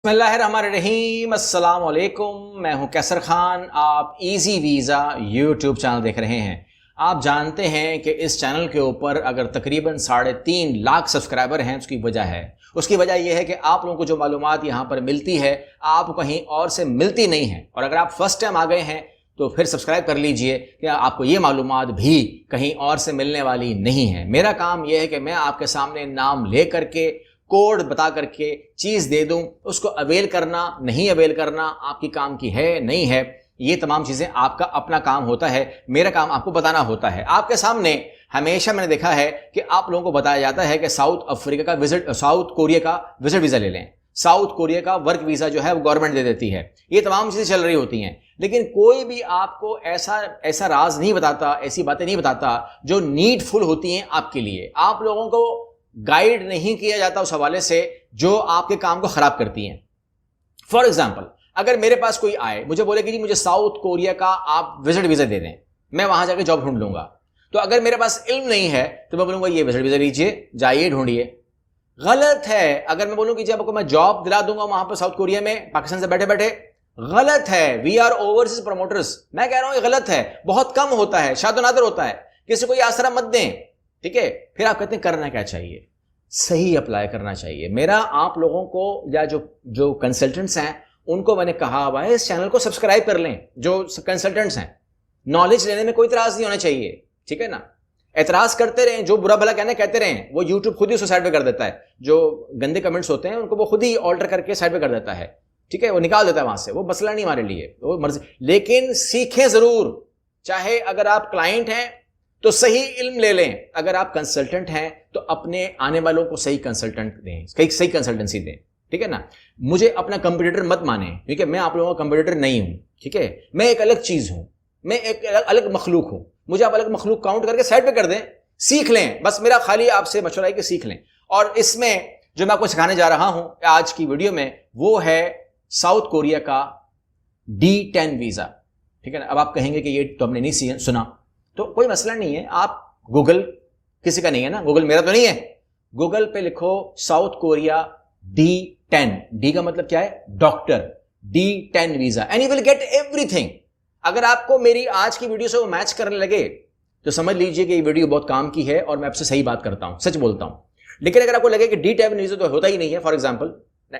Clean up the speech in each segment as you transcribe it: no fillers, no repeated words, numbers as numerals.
बिस्मिल्लाहिर्रहमानिर्रहीम, अस्सलाम वालेकुम। मैं हूं कैसर खान। आप इजी वीज़ा यूट्यूब चैनल देख रहे हैं। आप जानते हैं कि इस चैनल के ऊपर अगर तकरीबन 3.5 लाख सब्सक्राइबर हैं, उसकी वजह है। उसकी वजह यह है कि आप लोगों को जो मालूमात यहाँ पर मिलती है आपको कहीं और से मिलती नहीं है। और अगर आप फर्स्ट टाइम आ गए हैं तो फिर सब्सक्राइब कर लीजिए कि आपको ये मालूमात भी कहीं और से मिलने वाली नहीं है। मेरा काम यह है कि मैं आपके सामने नाम ले करके, कोड बता करके चीज़ दे दूं, उसको अवेल करना नहीं अवेल करना आपकी काम की है नहीं है, ये तमाम चीज़ें आपका अपना काम होता है। मेरा काम आपको बताना होता है। आपके सामने हमेशा मैंने देखा है कि आप लोगों को बताया जाता है कि साउथ कोरिया का विजिट वीज़ा ले लें, साउथ कोरिया का वर्क वीज़ा जो है वो गवर्नमेंट दे देती है। ये तमाम चीज़ें चल रही होती हैं, लेकिन कोई भी आपको ऐसा राज नहीं बताता, ऐसी बातें नहीं बताता जो नीडफुल होती हैं आपके लिए। आप लोगों को गाइड नहीं किया जाता उस हवाले से जो आपके काम को खराब करती हैं। फॉर एग्जाम्पल, अगर मेरे पास कोई आए, मुझे बोले कि जी मुझे साउथ कोरिया का आप विजिट वीज़ा दे दें, मैं वहां जाकर जॉब ढूंढ लूंगा। तो अगर मेरे पास इल्म नहीं है तो मैं बोलूंगा ये विजिट वीज़ा लीजिए, जाइए ढूंढिए। गलत है अगर मैं बोलूं कि जब आपको मैं जॉब दिला दूंगा वहां पर साउथ कोरिया में पाकिस्तान से बैठे बैठे। गलत है। We are overseas promoters. मैं कह रहा हूं ये गलत है, बहुत कम होता है, शादो नादर होता है। किसी को ये आसरा मत दें, ठीक है। फिर आप कहते हैं करना क्या चाहिए? सही अप्लाई करना चाहिए। मेरा आप लोगों को या जो कंसल्टेंट्स हैं उनको मैंने कहा हुआ है इस चैनल को सब्सक्राइब कर लें। जो कंसल्टेंट्स हैं, नॉलेज लेने में कोई इतराज नहीं होना चाहिए, ठीक है ना। एतराज करते रहें, जो बुरा भला कहते रहें, वो यूट्यूब खुद ही उसको साइड पे कर देता है। जो गंदे कमेंट्स होते हैं उनको वो खुद ही ऑल्टर करके साइड पे कर देता है, ठीक है, वो निकाल देता है वहां से। वो मसला नहीं हमारे लिए, वो मर्जी। लेकिन सीखें जरूर। चाहे अगर आप क्लाइंट हैं तो सही इल्म ले लें, अगर आप कंसल्टेंट हैं तो अपने आने वालों को सही कंसल्टेंट दें, सही कंसल्टेंसी दें, ठीक है ना। मुझे अपना कंपटीटर मत माने, क्योंकि मैं आप लोगों का कंपटीटर नहीं हूं, ठीक है। मैं एक अलग चीज हूं, मैं एक अलग मखलूक हूं। मुझे आप अलग मखलूक काउंट करके साइड पे कर दें, सीख लें। बस मेरा खाली आपसे मशवरा है कि सीख लें। और इसमें जो मैं आपको सिखाने जा रहा हूं आज की वीडियो में, वो है साउथ कोरिया का D10 वीजा, ठीक है ना। अब आप कहेंगे कि ये तो हमने नहीं सुना, तो कोई मसला नहीं है। आप गूगल, किसी का नहीं है ना, गूगल मेरा तो नहीं है, गूगल पे लिखो साउथ कोरिया D10। डी का मतलब क्या है? Doctor. D10 visa and you will get everything. अगर आपको मेरी आज की वीडियो से वो मैच करने लगे तो समझ लीजिए कि ये वीडियो बहुत काम की है और मैं आपसे सही बात करता हूं, सच बोलता हूं। लेकिन अगर आपको लगे कि D10 वीजा तो होता ही नहीं है, फॉर एग्जाम्पल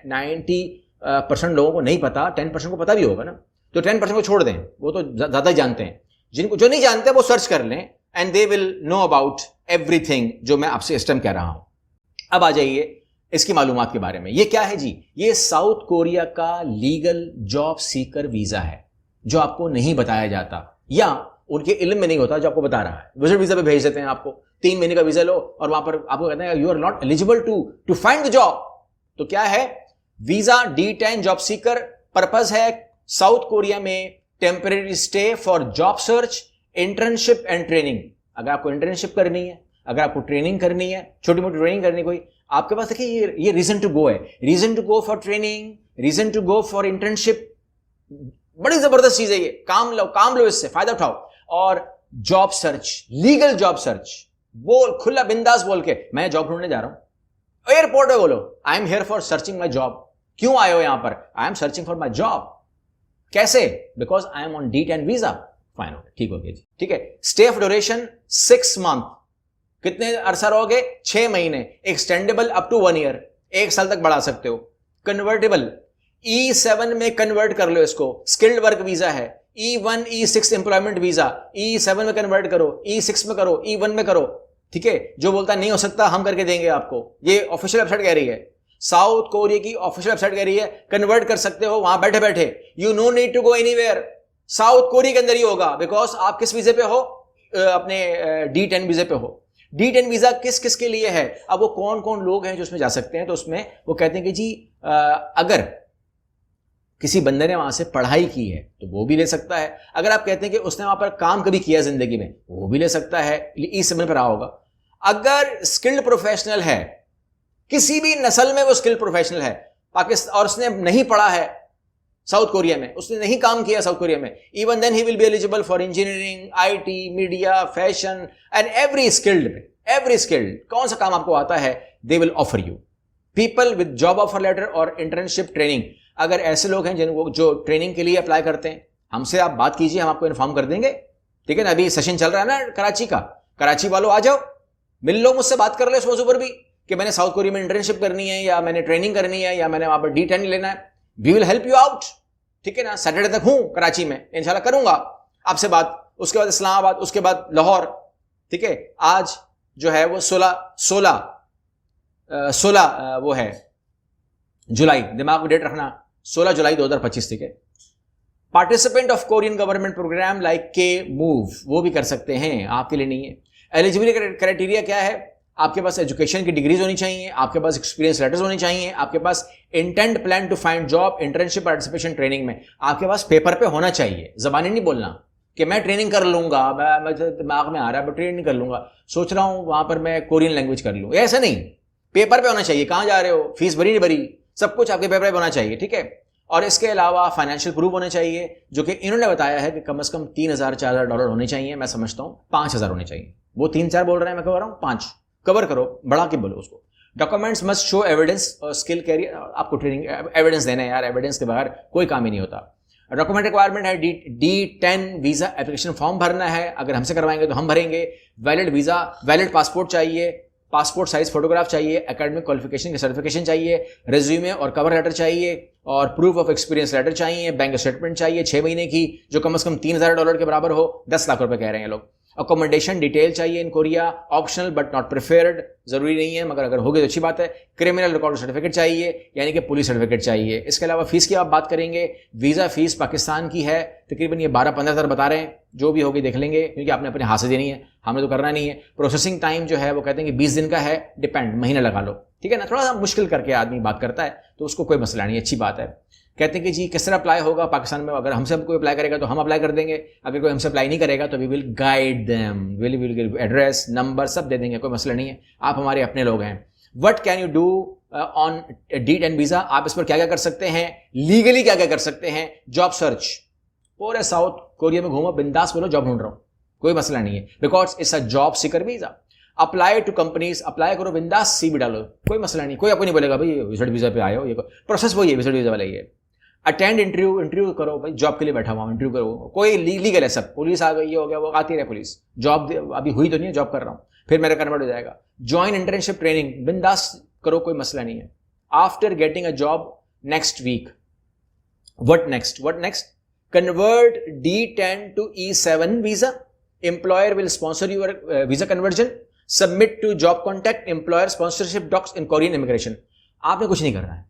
90% लोगों को नहीं पता, 10% को पता भी होगा ना, तो 10% को छोड़ दें, वो तो ज्यादा ही जानते हैं। जिनको जो नहीं जानते वो सर्च कर लें and they will know about everything जो मैं आपसे इस टाइम कह रहा हूं। अब आ जाइए इसकी मालूमात के बारे में। ये क्या है जी? ये साउथ कोरिया का लीगल जॉब सीकर वीजा है, जो आपको नहीं बताया जाता या उनके इल्म में नहीं होता, जो आपको बता रहा है। विजिट वीजा पे भेज देते हैं आपको, 3 महीने का वीजा लो और वहां पर आपको कहते हैं you are not eligible to find the job. तो क्या है visa? D10 job seeker. Purpose है साउथ कोरिया में temporary stay for job search, internship and training. अगर आपको इंटर्नशिप करनी है, अगर आपको ट्रेनिंग करनी है, छोटी मोटी ट्रेनिंग करनी, कोई आपके पास देखिए ये रीजन टू गो है। Reason to go for training, reason to go for internship, बड़ी जबरदस्त चीज है ये। काम लो, इससे फायदा उठाओ। और job search, legal job search, बोल खुला बिंदास बोल के मैं जॉब ढूंढने जा रहा हूं। एयरपोर्ट में बोलो I am here for searching my job. क्यों आए हो यहां पर? I am searching for my job. कैसे? Because I am on D10 visa. Fine, ठीक हो गया जी, ठीक है। Stay of duration 6 month. कितने अरसा रहोगे? 6 महीने। एक्सटेंडेबल अप टू 1 ईयर, 1 साल तक बढ़ा सकते हो। कन्वर्टेबल, E7 में कन्वर्ट कर लो इसको, स्किल्ड वर्क वीजा है। E1 E6 employment visa, E7 में कन्वर्ट करो, E6 में करो, E1 में करो, ठीक है। जो बोलता नहीं हो सकता हम करके देंगे आपको, ये ऑफिशियल वेबसाइट कह रही है। साउथ कोरिया की ऑफिशियल वेबसाइट कह रही है कन्वर्ट कर सकते हो वहां बैठे बैठे। You no need to go anywhere, South Korea के अंदर ही होगा। बिकॉज आप किस वीजे पे हो? अपने D10 वीजे पे हो। D10 वीजा किस किस के लिए है? अब वो कौन कौन लोग हैं जो उसमें जा सकते हैं? तो उसमें वो कहते हैं कि जी अगर किसी बंदे ने वहां से पढ़ाई की है तो वो भी ले सकता है। अगर आप कहते हैं कि उसने वहां पर काम कभी किया जिंदगी में, वो भी ले सकता है, इस समय पर रहा होगा। अगर स्किल्ड प्रोफेशनल है, किसी भी नस्ल में वो स्किल प्रोफेशनल है पाकिस्तान, और उसने नहीं पढ़ा है साउथ कोरिया में, उसने नहीं काम किया साउथ कोरिया में, even then he will be eligible for engineering, IT, media, fashion and every skilled. कौन सा काम आपको आता है, they will offer you. People with job offer letter और इंटर्नशिप ट्रेनिंग, अगर ऐसे लोग हैं जिनको जो ट्रेनिंग के लिए अप्लाई करते हैं, हमसे आप बात कीजिए, हम आपको इन्फॉर्म कर देंगे। ठीक है ना, अभी सेशन चल रहा है ना कराची का, कराची वालों आ जाओ, मिल लो मुझसे, बात कर लो इस मौजू पर भी कि मैंने साउथ कोरिया में इंटर्नशिप करनी है या मैंने ट्रेनिंग करनी है या मैंने वहां पर D10 लेना है। We will help you out. ठीक है ना, सैटरडे तक हूं कराची में, इंशाल्लाह करूंगा आपसे बात। उसके बाद इस्लामाबाद, उसके बाद लाहौर। ठीक है, आज जो है वो 16 वो है जुलाई, दिमाग में डेट रखना, 16 जुलाई 2025। ठीक है, participant of Korean government program like K move, वो भी कर सकते हैं, आपके लिए नहीं है। एलिजिबिलिटी क्राइटेरिया क्या है? आपके पास एजुकेशन की डिग्रीज होनी चाहिए, आपके पास एक्सपीरियंस लेटर्स होने चाहिए, आपके पास intent plan to find job, internship, participation training में आपके पास पेपर पे होना चाहिए। जबानी नहीं बोलना कि मैं ट्रेनिंग कर लूंगा, मैं दिमाग में आ रहा है मैं ट्रेनिंग कर लूंगा, सोच रहा हूं वहां पर मैं कोरियन लैंग्वेज कर लूं, ऐसा नहीं, पेपर पे होना चाहिए। कहां जा रहे हो, फीस भरी नहीं भरी, सब कुछ आपके पेपर पे होना चाहिए। ठीक है, और इसके अलावा फाइनेंशियल प्रूफ होने चाहिए, जो कि इन्होंने बताया है कि कम से कम $3,000-4,000 होने चाहिए। मैं समझता हूं 5,000 होने चाहिए, वो 3-4 बोल रहे हैं, मैं कह रहा हूं 5 कवर करो, बढ़ा के बोलो उसको। डॉक्यूमेंट्स मस्ट शो एविडेंस और स्किल कैरियर, आपको ट्रेनिंग एविडेंस देना है यार, एविडेंस के बगैर कोई काम ही नहीं होता। डॉक्यूमेंट रिक्वायरमेंट है D10 वीजा एप्लीकेशन फॉर्म भरना है, अगर हमसे करवाएंगे तो हम भरेंगे। वैलिड वीजा, वैलिड पासपोर्ट चाहिए, पासपोर्ट साइज फोटोग्राफ चाहिए, एकेडमिक क्वालिफिकेशन की सर्टिफिकेशन चाहिए, रेज्यूमे और कवर लेटर चाहिए, और प्रूफ ऑफ एक्सपीरियंस लेटर चाहिए, बैंक स्टेटमेंट चाहिए 6 महीने की, जो कम से कम $3,000 के बराबर हो, 10 लाख रुपए कह रहे हैं लोग। अकोमोडेशन डिटेल चाहिए in Korea, optional but not preferred, जरूरी नहीं है मगर अगर होगी तो अच्छी बात है। क्रिमिनल रिकॉर्ड सर्टिफिकेट चाहिए, यानी कि पुलिस सर्टिफिकेट चाहिए। इसके अलावा फीस की आप बात करेंगे, वीजा फीस पाकिस्तान की है तकरीबन ये 12-15 हज़ार बता रहे हैं, जो भी होगी देख लेंगे, क्योंकि आपने अपने हाथ से देनी है, हमने तो करना नहीं है। प्रोसेसिंग टाइम जो है वो कहते हैं कि 20 दिन का है, डिपेंड, महीना लगा लो। ठीक है ना, थोड़ा सा मुश्किल करके आदमी बात करता है तो उसको कोई मसला नहीं, अच्छी बात है। कहते हैं कि जी किस तरह अप्लाई होगा पाकिस्तान में, अगर हमसे कोई अप्लाई करेगा तो हम अप्लाई कर देंगे, अगर कोई हमसे अप्लाई नहीं करेगा तो we will guide them, will address number सब दे देंगे, कोई मसला नहीं है, आप हमारे अपने लोग हैं। What can you do on D10 visa, आप इस पर क्या क्या कर सकते हैं, लीगली क्या क्या कर सकते हैं। जॉब सर्च, पूरे साउथ कोरिया में घूमो, बिंदास बोलो जॉब ढूंढ रहा हूं, कोई मसला नहीं है, because it's a job seeker visa. Apply to companies, apply करो, बिंदास CV डालो, कोई मसला नहीं, कोई आपको नहीं बोलेगा भाई विजिट वीजा पे आए हो, ये प्रोसेस वही है विजिट वीजा वाला ही है। अटेंड इंटरव्यू करो, भाई जॉब के लिए बैठा हुआ हूं, इंटरव्यू करो, कोई लीगल है सब, पुलिस आ गई हो गया, वो आती रहे पुलिस, जॉब अभी हुई तो नहीं है, जॉब कर रहा हूं, फिर मेरा कन्वर्ट हो जाएगा। ज्वाइन इंटर्नशिप ट्रेनिंग, बिंदास करो, कोई मसला नहीं है। After getting a job next week, what next, convert D10 to E7 visa, employer will sponsor your visa conversion, submit to job contact employer sponsorship docs in Korean immigration. आपने कुछ नहीं करना है,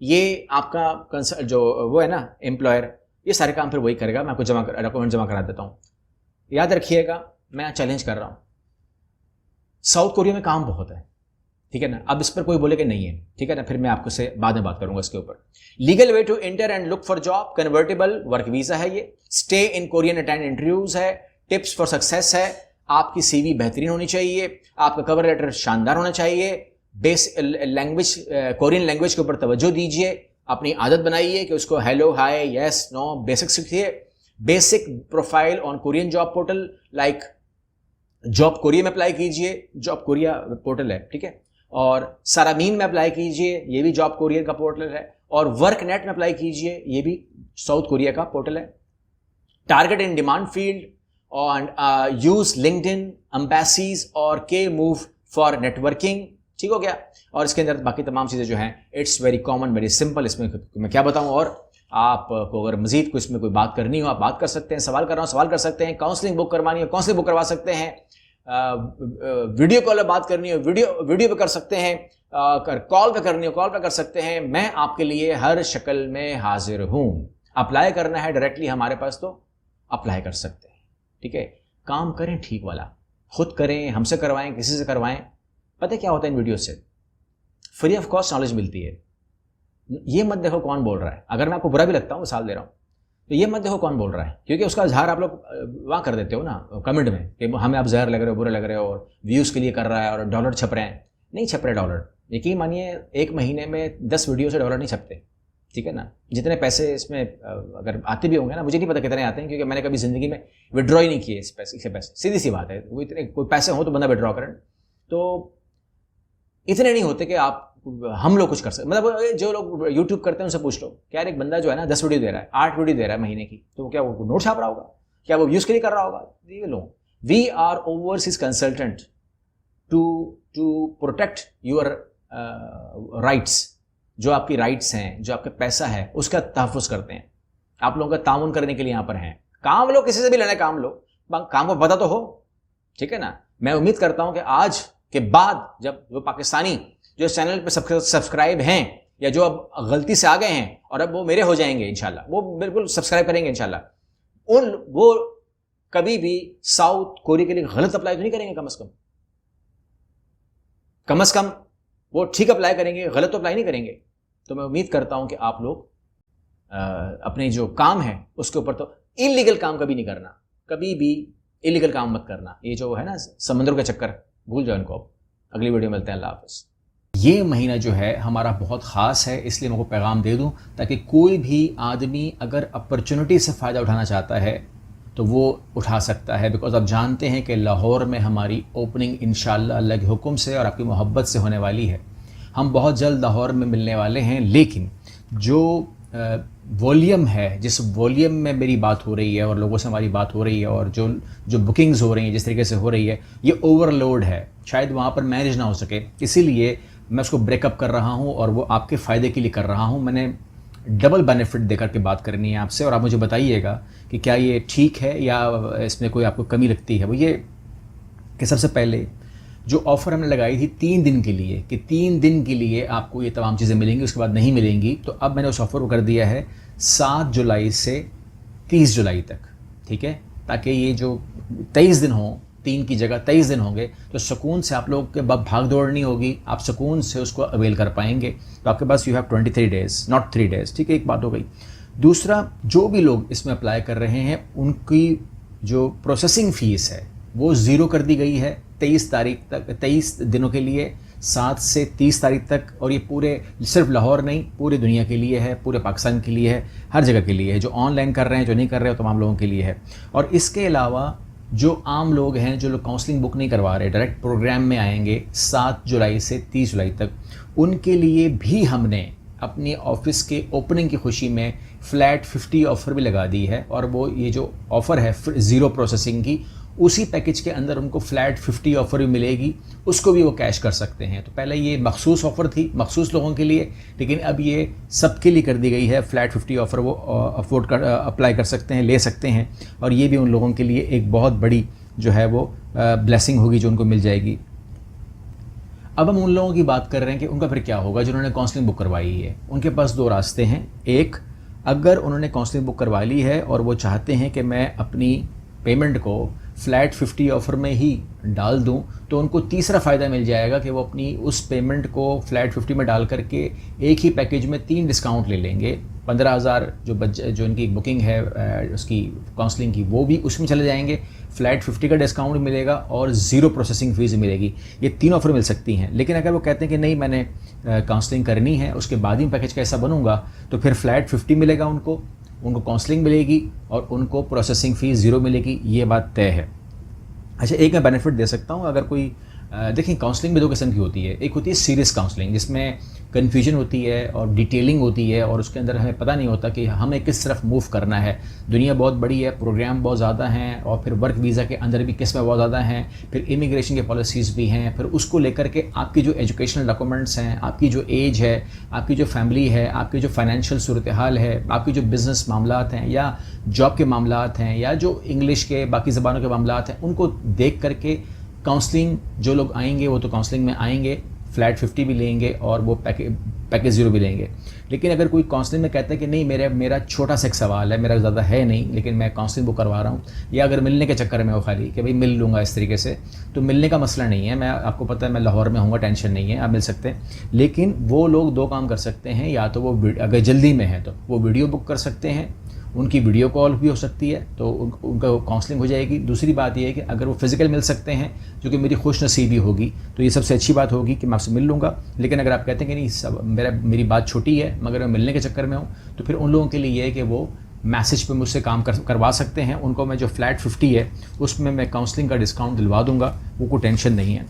ये आपका जो वो है ना एम्प्लॉयर, ये सारे काम फिर वही करेगा, मैं आपको डॉक्यूमेंट जमा करा देता हूँ। याद रखिएगा, मैं चैलेंज कर रहा हूँ, साउथ कोरिया में काम बहुत है, ठीक है ना, अब इस पर कोई बोले कि नहीं है, ठीक है ना, फिर मैं आपको से बाद में बात करूंगा इसके ऊपर। Legal way to enter and look for job, convertible work visa है ये, stay in Korean, attend interviews है, टिप्स फॉर सक्सेस है, आपकी CV बेहतरीन होनी चाहिए, आपका कवर लेटर शानदार होना चाहिए, बेस लैंग्वेज, कोरियन लैंग्वेज के ऊपर तवज्जो दीजिए, अपनी आदत बनाइए कि उसको हेलो, हाय, यस, नो, बेसिक सीखिए। Basic profile on Korean job portal, like job Korea में अप्लाई कीजिए, जॉब कोरिया पोर्टल है, ठीक है, और सारामीन में अप्लाई कीजिए, ये भी जॉब कोरिया का पोर्टल है, और वर्क नेट में अप्लाई कीजिए, ये भी साउथ कोरिया का पोर्टल है। टारगेट इन डिमांड फील्ड और यूज लिंक्डइन, एम्बेसीज और के मूव फॉर नेटवर्किंग, ठीक हो गया। और इसके अंदर बाकी तमाम चीज़ें जो हैं it's very common, very simple, इसमें मैं क्या बताऊं। और आपको अगर मजीद को इसमें कोई बात करनी हो आप बात कर सकते हैं, सवाल कर रहा हूँ सवाल कर सकते हैं, काउंसलिंग बुक करवानी हो काउंसलिंग बुक करवा सकते हैं, वीडियो कॉल पर बात करनी हो वीडियो पे कर सकते हैं, कॉल पे करनी हो कॉल पे कर सकते हैं। मैं आपके लिए हर शक्ल में हाजिर हूँ। अप्लाई करना है डायरेक्टली हमारे पास तो अप्लाई कर सकते हैं, ठीक है। काम करें ठीक वाला, खुद करें, हमसे करवाएं, किसी से करवाएं। पता क्या होता है इन वीडियो से, फ्री ऑफ कॉस्ट नॉलेज मिलती है। ये मत देखो कौन बोल रहा है, अगर मैं आपको बुरा भी लगता हूँ मिसाल दे रहा हूँ, तो ये मत देखो कौन बोल रहा है, क्योंकि उसका इजहार आप लोग वहाँ कर देते हो ना कमेंट में कि हमें आप जहर लग रहे हो, बुरे लग रहे हो, और व्यूज़ के लिए कर रहा है और डॉलर छप रहे हैं। नहीं छप रहे डॉलर, यकीन मानिए 1 महीने में 10 वीडियो से डॉलर नहीं छपते, ठीक है ना। जितने पैसे इसमें अगर आते भी होंगे ना, मुझे नहीं पता कितने आते हैं, क्योंकि मैंने कभी ज़िंदगी में विड्रॉ ही नहीं किए इस पैसे, सीधी सी बात है। वो इतने कोई पैसे हो तो बंदा विड्रॉ करें, तो इतने नहीं होते कि आप हम लोग कुछ कर सकते, मतलब जो लोग यूट्यूब करते हैं उनसे पूछ लो, क्या यार एक बंदा जो है ना 10 वीडियो दे रहा है, 8 वीडियो दे रहा है महीने की, तो क्या वो नोट छाप रहा होगा, क्या वो व्यूज के लिए कर रहा होगा? ये लो, we are overseas consultant to protect your rights. जो आपकी राइट्स हैं, जो आपका पैसा है, उसका तहफ़्फ़ुज़ करते हैं। आप लोगों का ताउन करने के लिए यहाँ पर हैं। काम लो, किसी से भी लेना काम लो, काम को पता तो हो, ठीक है ना। मैं उम्मीद करता हूँ कि आज के बाद जब वो पाकिस्तानी जो इस चैनल पे सब्सक्राइब हैं, या जो अब गलती से आ गए हैं और अब वो मेरे हो जाएंगे इंशाल्लाह, वो बिल्कुल सब्सक्राइब करेंगे इंशाल्लाह, वो कभी भी साउथ कोरिया के लिए गलत अप्लाई तो नहीं करेंगे। कम से कम वो ठीक अप्लाई करेंगे, गलत तो अप्लाई नहीं करेंगे। तो मैं उम्मीद करता हूं कि आप लोग अपने जो काम है उसके ऊपर, तो इलीगल काम कभी नहीं करना, कभी भी इलीगल काम मत करना। ये जो है ना समंदरों के चक्कर, भूल जाओ इनको। अगली वीडियो मिलते हैं, अल्लाह हाफ़िज़। ये महीना जो है हमारा बहुत ख़ास है, इसलिए मैं को पैगाम दे दूं ताकि कोई भी आदमी अगर अपॉर्चुनिटी से फ़ायदा उठाना चाहता है तो वो उठा सकता है। बिकॉज़ आप जानते हैं कि लाहौर में हमारी ओपनिंग इंशाअल्लाह अल्लाह के हुक्म से और आपकी मोहब्बत से होने वाली है। हम बहुत जल्द लाहौर में मिलने वाले हैं, लेकिन जो वॉल्यूम है, जिस वॉल्यूम में मेरी बात हो रही है और लोगों से हमारी बात हो रही है और जो बुकिंग्स हो रही हैं जिस तरीके से हो रही है, ये ओवरलोड है, शायद वहाँ पर मैनेज ना हो सके। इसीलिए मैं उसको ब्रेकअप कर रहा हूँ और वो आपके फ़ायदे के लिए कर रहा हूँ। मैंने डबल बेनिफिट देकर के बात करनी है आपसे, और आप मुझे बताइएगा कि क्या ये ठीक है या इसमें कोई आपको कमी लगती है। वो ये कि सबसे पहले जो ऑफ़र हमने लगाई थी 3 दिन के लिए, कि 3 दिन के लिए आपको ये तमाम चीज़ें मिलेंगी, उसके बाद नहीं मिलेंगी, तो अब मैंने उस ऑफ़र को कर दिया है 7 जुलाई से 30 जुलाई तक, ठीक है। ताकि ये जो 23 दिन हों, 3 की जगह 23 दिन होंगे, तो सुकून से आप लोग के भाग दौड़ नहीं होगी, आप सुकून से उसको अवेल कर पाएंगे। तो आपके पास you have 23 days, not 3 days, ठीक है। एक बात हो गई। दूसरा, जो भी लोग इसमें अप्लाई कर रहे हैं उनकी जो प्रोसेसिंग फ़ीस है वो ज़ीरो कर दी गई है 23 तारीख तक, 23 दिनों के लिए, 7 से 30 तारीख तक। और ये पूरे सिर्फ लाहौर नहीं, पूरी दुनिया के लिए है, पूरे पाकिस्तान के लिए है, हर जगह के लिए है। जो ऑनलाइन कर रहे हैं, जो नहीं कर रहे हैं, तमाम लोगों के लिए है। और इसके अलावा जो आम लोग हैं, जो लोग काउंसलिंग बुक नहीं करवा रहे, डायरेक्ट प्रोग्राम में आएंगे 7 जुलाई से 30 जुलाई तक, उनके लिए भी हमने अपनी ऑफिस के ओपनिंग की खुशी में फ्लैट 50 ऑफ़र भी लगा दी है। और वो ये जो ऑफ़र है ज़ीरो प्रोसेसिंग की, उसी पैकेज के अंदर उनको फ्लैट 50 ऑफ़र भी मिलेगी, उसको भी वो कैश कर सकते हैं। तो पहले ये मखसूस ऑफ़र थी, मखसूस लोगों के लिए, लेकिन अब ये सबके लिए कर दी गई है। फ्लैट 50 ऑफ़र वो अफोर्ड कर अप्लाई कर सकते हैं, ले सकते हैं। और ये भी उन लोगों के लिए एक बहुत बड़ी जो है वो ब्लेसिंग होगी जो उनको मिल जाएगी। अब हम उन लोगों की बात कर रहे हैं कि उनका फिर क्या होगा जिन्होंने काउंसलिंग बुक करवाई है। उनके पास 2 रास्ते हैं। एक, अगर उन्होंने काउंसलिंग बुक करवा ली है और वो चाहते हैं कि मैं अपनी पेमेंट को फ्लैट 50 ऑफ़र में ही डाल दूं, तो उनको तीसरा फ़ायदा मिल जाएगा कि वो अपनी उस पेमेंट को फ्लैट 50 में डाल करके एक ही पैकेज में 3 डिस्काउंट ले लेंगे। 15,000 जो इनकी बुकिंग है उसकी काउंसलिंग की, वो भी उसमें चले जाएंगे। फ्लैट 50 का डिस्काउंट मिलेगा और ज़ीरो प्रोसेसिंग फ़ीस मिलेगी। ये 3 ऑफ़र मिल सकती हैं। लेकिन अगर वो कहते हैं कि नहीं, मैंने काउंसलिंग करनी है, उसके बाद ही पैकेज का ऐसा बनूंगा, तो फिर फ्लैट 50 मिलेगा उनको काउंसलिंग मिलेगी और उनको प्रोसेसिंग फ़ीस ज़ीरो मिलेगी। ये बात तय है। अच्छा, एक मैं बेनिफिट दे सकता हूँ। अगर कोई देखिए, काउंसलिंग में 2 किस्म की होती है। एक होती है सीरियस काउंसलिंग, जिसमें कन्फ्यूजन होती है और डिटेलिंग होती है, और उसके अंदर हमें पता नहीं होता कि हमें किस तरफ मूव करना है। दुनिया बहुत बड़ी है, प्रोग्राम बहुत ज़्यादा हैं, और फिर वर्क वीज़ा के अंदर भी किस्में बहुत ज़्यादा हैं, फिर इमिग्रेशन की पॉलिसीज़ भी हैं, फिर उसको लेकर के आपकी जो एजुकेशनल डॉक्यूमेंट्स हैं, आपकी जो एज है, आपकी जो फैमिली है, आपकी जो फाइनेंशियल सूरत हाल है, आपकी जो बिज़नेस मामलात हैं या जॉब के मामलात हैं या जो इंग्लिश के बाकी ज़बानों के मामलात हैं, उनको देख करके काउंसलिंग जो लोग आएंगे वो तो काउंसलिंग में आएंगे, फ्लैट 50 भी लेंगे और वो पैकेज ज़ीरो भी लेंगे। लेकिन अगर कोई काउंसलिंग में कहता है कि नहीं, मेरा छोटा सा एक सवाल है, मेरा ज़्यादा है नहीं, लेकिन मैं काउंसलिंग बुक करवा रहा हूँ, या अगर मिलने के चक्कर में हो खाली कि भाई मिल लूँगा इस तरीके से, तो मिलने का मसला नहीं है। मैं आपको पता है मैं लाहौर में हूँगा, टेंशन नहीं है, आप मिल सकते हैं। लेकिन वो लोग 2 काम कर सकते हैं। या तो वो अगर जल्दी में है तो वो वीडियो बुक कर सकते हैं, उनकी वीडियो कॉल भी हो सकती है, तो उनका काउंसलिंग हो जाएगी। दूसरी बात यह है कि अगर वो फिज़िकल मिल सकते हैं, जो कि मेरी खुशनसीबी होगी, तो ये सबसे अच्छी बात होगी कि मैं आपसे मिल लूँगा। लेकिन अगर आप कहते हैं कि नहीं, मेरी बात छोटी है मगर मैं मिलने के चक्कर में हूँ, तो फिर उन लोगों के लिए ये है कि वो मैसेज पे मुझसे काम करवा सकते हैं। उनको मैं जो फ्लैट 50 है उसमें मैं काउंसलिंग का डिस्काउंट दिलवा दूँगा, वो कोई टेंशन नहीं है।